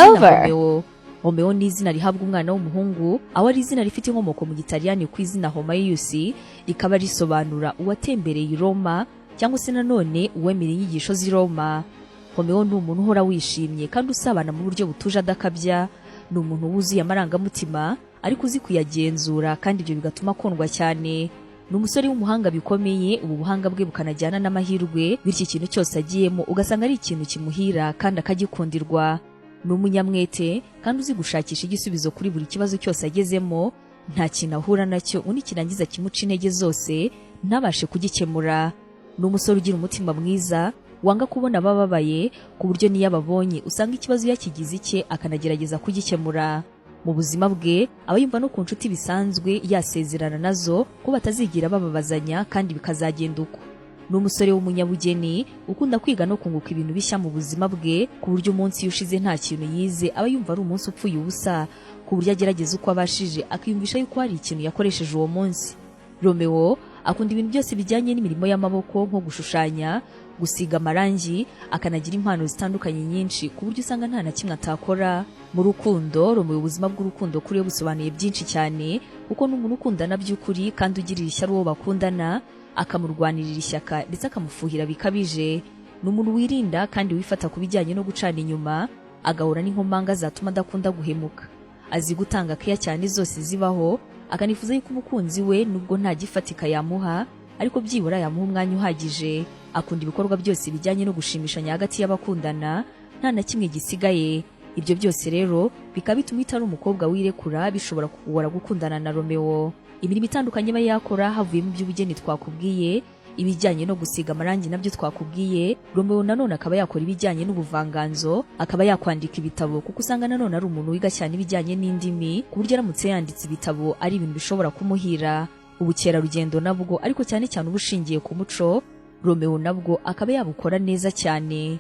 Izina Romeo ni izina rihabwa umwana w'umuhungu, aho ari izina rifite inkomoko mu Gitaliyani ku izina Homaeus, rikaba risobanura uwatembereye i Roma cyangwa se nanone uwemereye inyigisho z'i Roma. Romeo ni umuntu uhora wishimye kandi usabana mu buryo butuje adakabya, ni umuntu wuzuye amarangamutima ariko uzi kuyagenzura kandi ibyo bigatuma akundwa cyane. Ni umusore w'umuhanga bikomeye, ubu buhanga bwe bukanajyana n'amahirwe, bityo ikintu cyose agiyemo ugasanga ari ikintu kimuhira kandi akagikundirwa. Ni umunyamwete kandi uzi gushakisha igisubizo kuri buri kibazo cyose agezemo, nta kintu ahura nacyo undi kirangiza kimuca intege zose ntabashe kugikemura. Ni umusore ugira umutima mwiza, wanga kubona abababaye, ku buryo niyo ababonye usanga ikibazo yakigize icye akanagerageza kugikemura. Mu buzima bwe aba yumva no ku nshuti bisanzwe yasezerana nazo ko batazigira bababazanya kandi bikazagenda uko. Ni umusore w'umunyabugeni ukunda kwiga no kunguka ibintu bishya mu buzima bwe, ku buryo umunsi ushize nta kintu yize aba yumva ari umunsi upfuye ubusa, ku buryo agerageza uko abashije akiyumvisha yuko hari ikintu yakoresheje uwo munsi. Romeo akunda ibintu byose bijyanye n'imirimo y'amaboko nko gushushanya, gusiga amarangi, akanagira impano zitandukanye nyinshi ku buryo usanga nta na kimwe atakora. Mu rukundo, Romeo ubuzima bw'urukundo kuri we busobanuye byinshi cyane, kuko ni umuntu ukundana by'ukuri kandi ugirira ishyari uwo bakundana, akamurwanirira ishyaka ndetse akamufuhira bikabije. Ni umuntu wirinda kandi wifata ku bijyanye no gucana inyuma, agahura n'inkomanga zatuma adakunda guhemuka. Azi gutanga keya cyane zose zibaho, akanifuza yuko umukunzi we nubwo nta gifatika yamuha ariko byibura yamuha umwanya uhagije. Akunda ibikorwa byose bijyanye no gushimishanya hagati y'abakundana, nta na kimwe gisigaye. Ibyo byose rero bikaba bituma itari umukobwa wirekura, bishobora kugora gukundana na Romeo. Imirimo itandukanye aba yakora havuyemo iby'ubugeni twakubwiye, ibijyanye no gusiga amarangi nabyo twakubwiye. Romeo nanone akaba yakora ibijyanye n'ubuvanganzo, akaba yakwandika ibitabo kuko usanga nanone ari umuntu wiga cyane ibijyanye n'indimi, ku buryo aramutse yanditse ibitabo ari ibintu bishobora kumuhira. Ubukerarugendo nabwo ariko cyane cyane ubushingiye ku muco, Romeo nabwo akaba yabukora neza cyane.